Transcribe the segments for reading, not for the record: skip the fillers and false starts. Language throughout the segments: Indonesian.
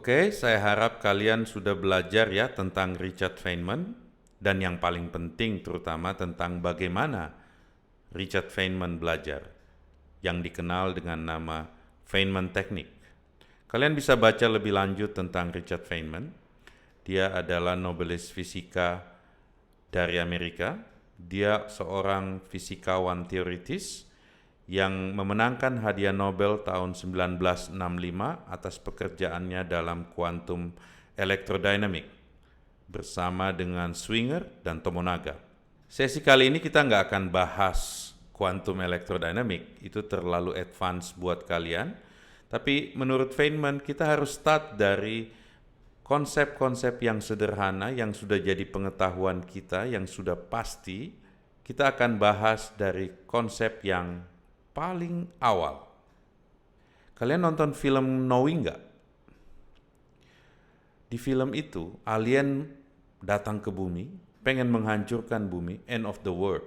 Oke, saya harap kalian sudah belajar ya tentang Richard Feynman dan yang paling penting terutama tentang bagaimana Richard Feynman belajar yang dikenal dengan nama Feynman Technique. Kalian bisa baca lebih lanjut tentang Richard Feynman. Dia adalah Nobelis Fisika dari Amerika. Dia seorang fisikawan teoritis yang memenangkan hadiah Nobel tahun 1965 atas pekerjaannya dalam quantum electrodynamic bersama dengan Swinger dan Tomonaga. Sesi kali ini kita nggak akan bahas quantum electrodynamic, itu terlalu advance buat kalian. Tapi menurut Feynman kita harus start dari konsep-konsep yang sederhana yang sudah jadi pengetahuan kita, yang sudah pasti. Kita akan bahas dari konsep yang paling awal. Kalian nonton film Knowing nggak? Di film itu, alien datang ke bumi, pengen menghancurkan bumi, end of the world.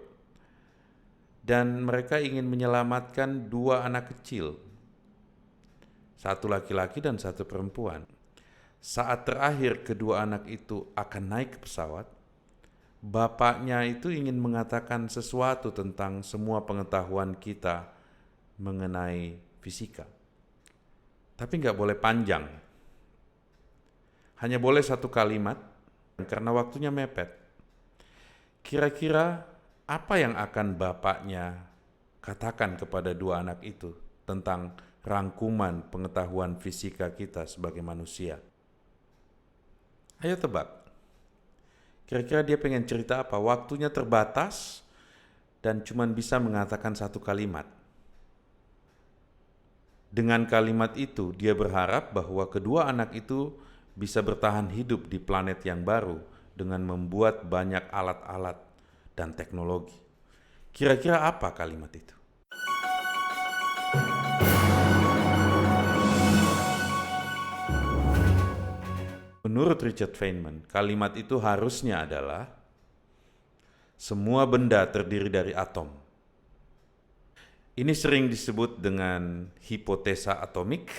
Dan mereka ingin menyelamatkan dua anak kecil, satu laki-laki dan satu perempuan. Saat terakhir kedua anak itu akan naik ke pesawat, bapaknya itu ingin mengatakan sesuatu tentang semua pengetahuan kita mengenai fisika. Tapi nggak boleh panjang. Hanya boleh satu kalimat, karena waktunya mepet. Kira-kira apa yang akan bapaknya katakan kepada dua anak itu tentang rangkuman pengetahuan fisika kita sebagai manusia? Ayo tebak. Kira-kira dia pengen cerita apa? Waktunya terbatas dan cuma bisa mengatakan satu kalimat. Dengan kalimat itu, dia berharap bahwa kedua anak itu bisa bertahan hidup di planet yang baru dengan membuat banyak alat-alat dan teknologi. Kira-kira apa kalimat itu? Menurut Richard Feynman, kalimat itu harusnya adalah semua benda terdiri dari atom. Ini sering disebut dengan hipotesa atomik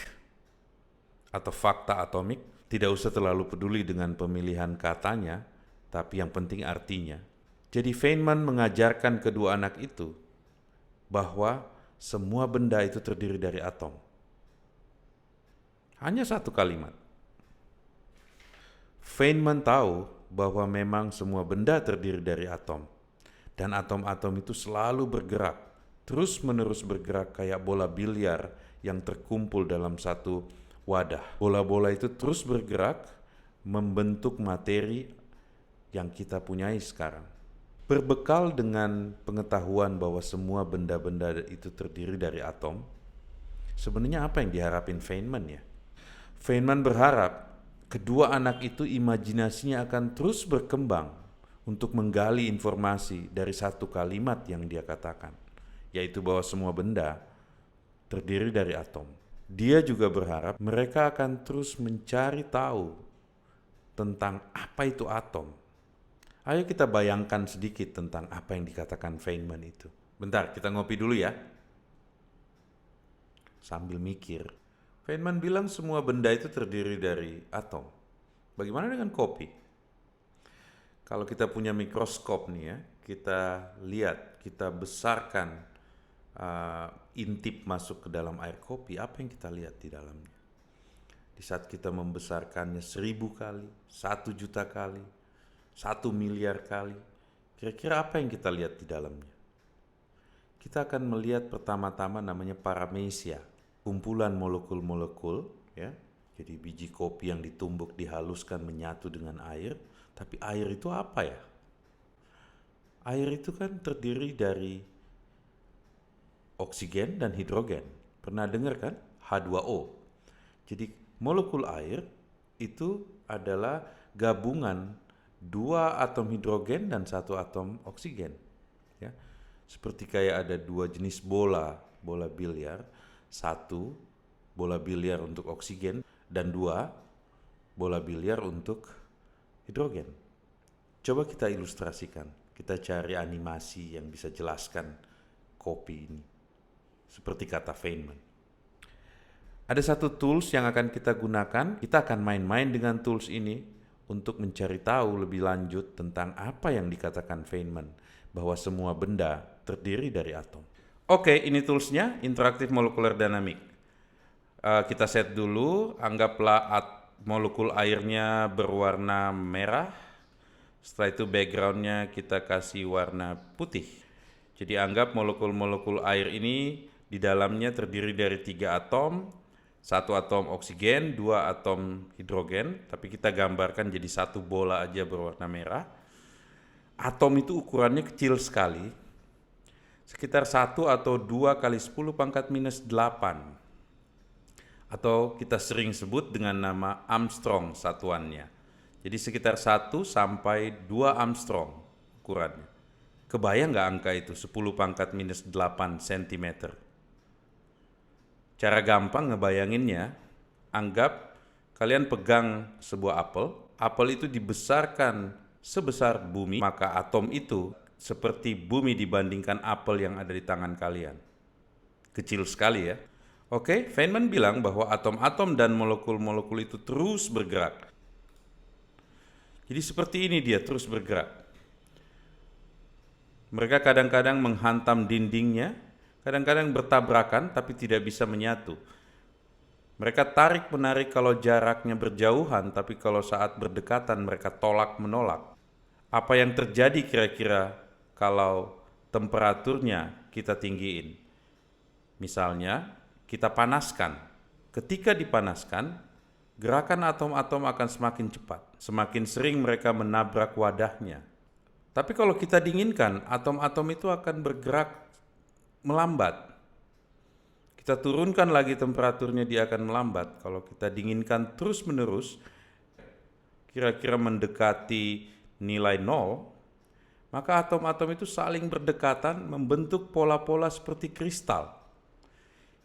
atau fakta atomik. Tidak usah terlalu peduli dengan pemilihan katanya, tapi yang penting artinya. Jadi Feynman mengajarkan kedua anak itu bahwa semua benda itu terdiri dari atom. Hanya satu kalimat. Feynman tahu bahwa memang semua benda terdiri dari atom. Dan atom-atom itu selalu bergerak, terus-menerus bergerak kayak bola biliar yang terkumpul dalam satu wadah. Bola-bola itu terus bergerak membentuk materi yang kita punyai sekarang. Berbekal dengan pengetahuan bahwa semua benda-benda itu terdiri dari atom, sebenarnya apa yang diharapin Feynman ya? Feynman berharap kedua anak itu imajinasinya akan terus berkembang untuk menggali informasi dari satu kalimat yang dia katakan, yaitu bahwa semua benda terdiri dari atom. Dia juga berharap mereka akan terus mencari tahu tentang apa itu atom. Ayo kita bayangkan sedikit tentang apa yang dikatakan Feynman itu. Bentar, kita ngopi dulu ya. Sambil mikir, Feynman bilang semua benda itu terdiri dari atom. Bagaimana dengan kopi? Kalau kita punya mikroskop nih ya, kita lihat, kita besarkan intip masuk ke dalam air kopi, apa yang kita lihat di dalamnya? Di saat kita membesarkannya 1000 kali, 1 juta kali, 1 miliar kali, kira-kira apa yang kita lihat di dalamnya? Kita akan melihat pertama-tama namanya paramesia, kumpulan molekul-molekul, ya. Jadi biji kopi yang ditumbuk dihaluskan menyatu dengan air. Tapi air itu apa ya? Air itu kan terdiri dari oksigen dan hidrogen. Pernah dengar kan? H2O. Jadi molekul air itu adalah gabungan 2 atom hidrogen dan 1 atom oksigen. Ya. Seperti kayak ada 2 jenis bola biliar. 1 bola biliar untuk oksigen dan 2 bola biliar untuk hidrogen. Coba kita ilustrasikan, kita cari animasi yang bisa jelaskan kopi ini. Seperti kata Feynman. Ada satu tools yang akan kita gunakan, kita akan main-main dengan tools ini untuk mencari tahu lebih lanjut tentang apa yang dikatakan Feynman, bahwa semua benda terdiri dari atom. Oke, ini toolsnya, Interactive Molecular Dynamics. Kita set dulu, anggaplah molekul airnya berwarna merah. Setelah itu backgroundnya kita kasih warna putih. Jadi anggap molekul-molekul air ini di dalamnya terdiri dari 3 atom, 1 atom oksigen, 2 atom hidrogen, tapi kita gambarkan jadi satu bola aja berwarna merah. Atom itu ukurannya kecil sekali, sekitar 1 atau 2 kali 10 pangkat minus 8, atau kita sering sebut dengan nama Armstrong satuannya. Jadi sekitar 1 sampai 2 Armstrong ukurannya. Kebayang nggak angka itu, 10 pangkat minus 8 cm? Cara gampang ngebayanginnya, anggap kalian pegang sebuah apel. Apel itu dibesarkan sebesar bumi, maka atom itu seperti bumi dibandingkan apel yang ada di tangan kalian. Kecil sekali ya. Oke, Feynman bilang bahwa atom-atom dan molekul-molekul itu terus bergerak. Jadi seperti ini dia terus bergerak. Mereka kadang-kadang menghantam dindingnya, kadang-kadang bertabrakan tapi tidak bisa menyatu. Mereka tarik-menarik kalau jaraknya berjauhan, tapi kalau saat berdekatan mereka tolak-menolak. Apa yang terjadi kira-kira kalau temperaturnya kita tinggiin? Misalnya, kita panaskan. Ketika dipanaskan, gerakan atom-atom akan semakin cepat. Semakin sering mereka menabrak wadahnya. Tapi kalau kita dinginkan, atom-atom itu akan bergerak melambat. Kita turunkan lagi temperaturnya, dia akan melambat. Kalau kita dinginkan terus-menerus, kira-kira mendekati nilai 0, maka atom-atom itu saling berdekatan membentuk pola-pola seperti kristal.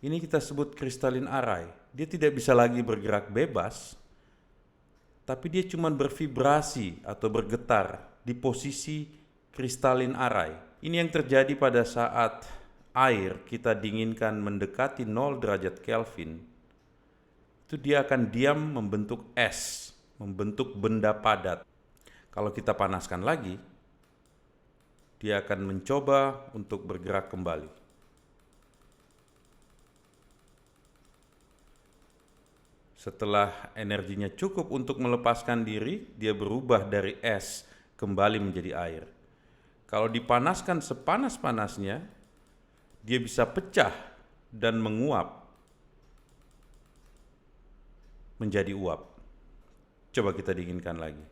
Ini kita sebut crystalline array. Dia tidak bisa lagi bergerak bebas, tapi dia cuma bervibrasi atau bergetar di posisi crystalline array. Ini yang terjadi pada saat air kita dinginkan mendekati 0 derajat Kelvin, itu dia akan diam membentuk es, membentuk benda padat. Kalau kita panaskan lagi, dia akan mencoba untuk bergerak kembali. Setelah energinya cukup untuk melepaskan diri, dia berubah dari es kembali menjadi air. Kalau dipanaskan sepanas-panasnya, dia bisa pecah dan menguap menjadi uap. Coba kita dinginkan lagi.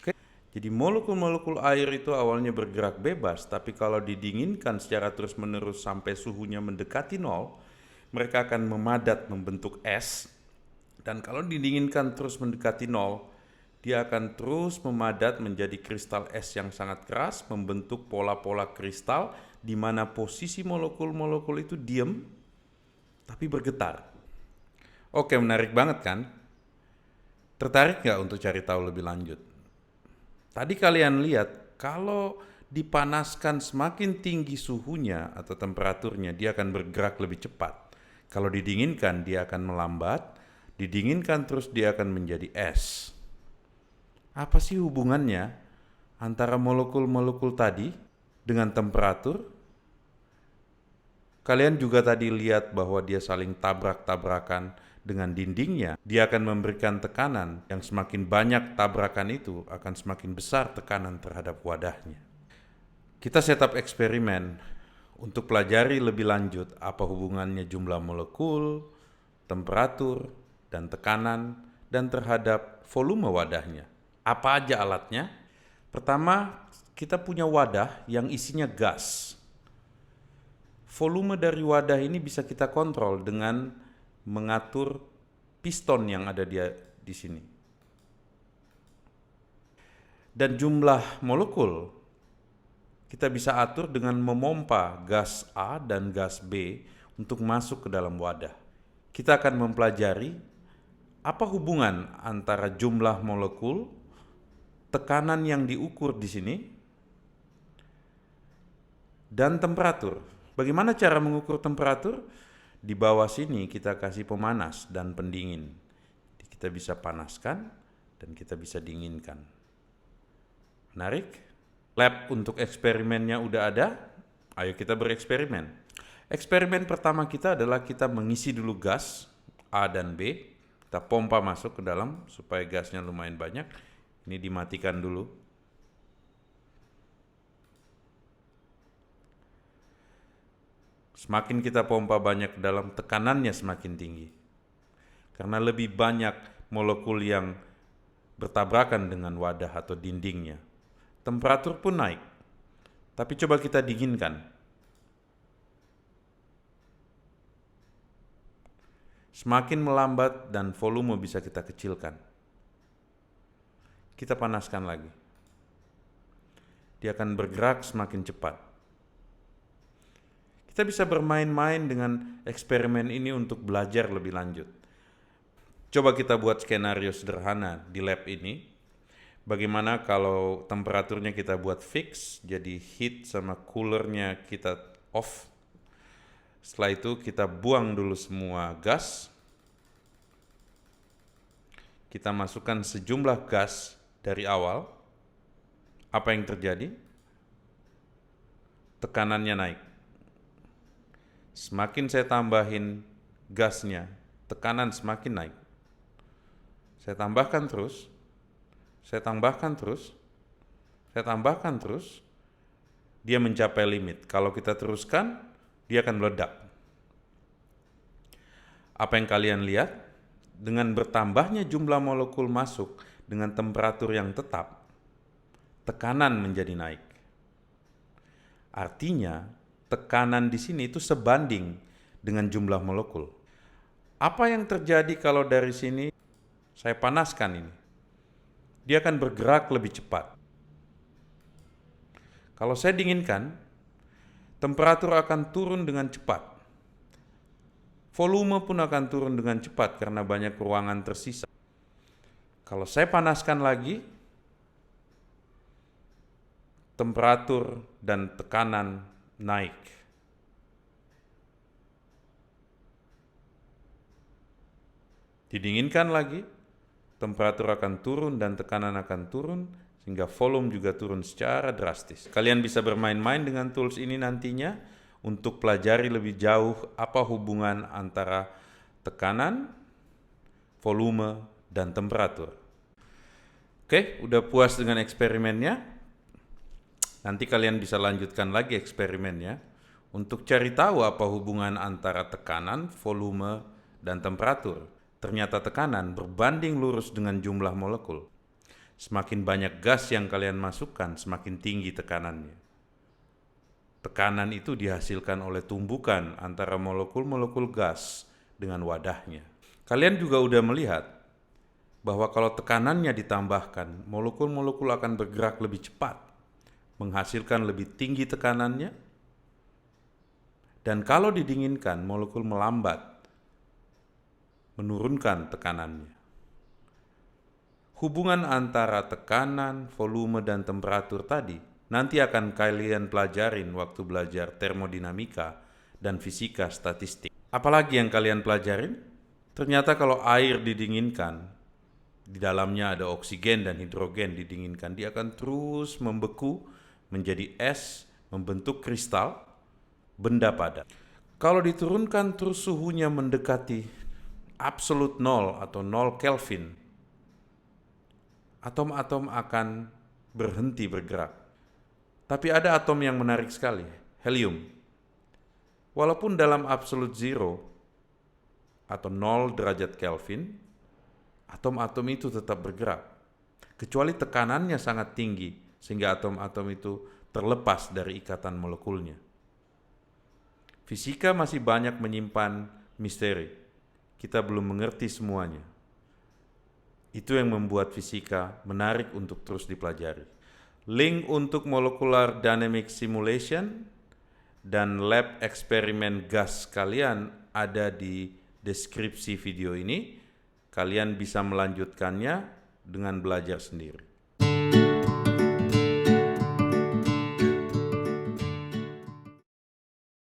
Oke. Jadi molekul-molekul air itu awalnya bergerak bebas, tapi kalau didinginkan secara terus-menerus sampai suhunya mendekati 0, mereka akan memadat membentuk es. Dan kalau didinginkan terus mendekati 0, dia akan terus memadat menjadi kristal es yang sangat keras, membentuk pola-pola kristal di mana posisi molekul-molekul itu diam tapi bergetar. Oke, menarik banget kan? Tertarik nggak untuk cari tahu lebih lanjut? Tadi kalian lihat, kalau dipanaskan semakin tinggi suhunya atau temperaturnya, dia akan bergerak lebih cepat. Kalau didinginkan, dia akan melambat. Didinginkan terus dia akan menjadi es. Apa sih hubungannya antara molekul-molekul tadi dengan temperatur? Kalian juga tadi lihat bahwa dia saling tabrak-tabrakan dengan dindingnya. Dia akan memberikan tekanan yang semakin banyak tabrakan itu akan semakin besar tekanan terhadap wadahnya. Kita setup eksperimen untuk pelajari lebih lanjut apa hubungannya jumlah molekul, temperatur, dan tekanan, dan terhadap volume wadahnya. Apa aja alatnya? Pertama, kita punya wadah yang isinya gas. Volume dari wadah ini bisa kita kontrol dengan mengatur piston yang ada di sini. Dan jumlah molekul kita bisa atur dengan memompa gas A dan gas B untuk masuk ke dalam wadah. Kita akan mempelajari apa hubungan antara jumlah molekul tekanan yang diukur di sini, dan temperatur. Bagaimana cara mengukur temperatur? Di bawah sini kita kasih pemanas dan pendingin. Kita bisa panaskan dan kita bisa dinginkan. Menarik? Lab untuk eksperimennya udah ada. Ayo kita bereksperimen. Eksperimen pertama kita adalah kita mengisi dulu gas A dan B. Kita pompa masuk ke dalam supaya gasnya lumayan banyak. Ini dimatikan dulu. Semakin kita pompa banyak ke dalam, tekanannya semakin tinggi. Karena lebih banyak molekul yang bertabrakan dengan wadah atau dindingnya. Temperatur pun naik. Tapi coba kita dinginkan. Semakin melambat dan volume bisa kita kecilkan. Kita panaskan lagi. Dia akan bergerak semakin cepat. Kita bisa bermain-main dengan eksperimen ini untuk belajar lebih lanjut. Coba kita buat skenario sederhana di lab ini. Bagaimana kalau temperaturnya kita buat fix, jadi heat sama coolernya kita off. Setelah itu kita buang dulu semua gas. Kita masukkan sejumlah gas dari awal. Apa yang terjadi? Tekanannya naik. Semakin saya tambahin gasnya, tekanan semakin naik. Saya tambahkan terus, saya tambahkan terus, saya tambahkan terus, dia mencapai limit. Kalau kita teruskan, dia akan meledak. Apa yang kalian lihat? Dengan bertambahnya jumlah molekul masuk dengan temperatur yang tetap, tekanan menjadi naik. Artinya, tekanan di sini itu sebanding dengan jumlah molekul. Apa yang terjadi kalau dari sini saya panaskan ini? Dia akan bergerak lebih cepat. Kalau saya dinginkan, temperatur akan turun dengan cepat. Volume pun akan turun dengan cepat karena banyak ruangan tersisa. Kalau saya panaskan lagi, temperatur dan tekanan naik. Didinginkan lagi, temperatur akan turun dan tekanan akan turun, sehingga volume juga turun secara drastis. Kalian bisa bermain-main dengan tools ini nantinya untuk pelajari lebih jauh apa hubungan antara tekanan, volume, dan temperatur. Oke, udah puas dengan eksperimennya? Nanti kalian bisa lanjutkan lagi eksperimennya untuk cari tahu apa hubungan antara tekanan, volume, dan temperatur. Ternyata tekanan berbanding lurus dengan jumlah molekul. Semakin banyak gas yang kalian masukkan, semakin tinggi tekanannya. Tekanan itu dihasilkan oleh tumbukan antara molekul-molekul gas dengan wadahnya. Kalian juga udah melihat bahwa kalau tekanannya ditambahkan, molekul-molekul akan bergerak lebih cepat, menghasilkan lebih tinggi tekanannya, dan kalau didinginkan, molekul melambat, menurunkan tekanannya. Hubungan antara tekanan, volume, dan temperatur tadi nanti akan kalian pelajarin waktu belajar termodinamika dan fisika statistik. Apalagi yang kalian pelajarin? Ternyata kalau air didinginkan, di dalamnya ada oksigen dan hidrogen didinginkan, dia akan terus membeku menjadi es, membentuk kristal, benda padat. Kalau diturunkan terus suhunya mendekati absolut 0 atau 0 Kelvin, atom-atom akan berhenti bergerak. Tapi ada atom yang menarik sekali, helium. Walaupun dalam absolut 0 atau 0 derajat Kelvin, atom-atom itu tetap bergerak. Kecuali tekanannya sangat tinggi, sehingga atom-atom itu terlepas dari ikatan molekulnya. Fisika masih banyak menyimpan misteri. Kita belum mengerti semuanya. Itu yang membuat fisika menarik untuk terus dipelajari. Link untuk molecular dynamic simulation dan lab eksperimen gas kalian ada di deskripsi video ini. Kalian bisa melanjutkannya dengan belajar sendiri.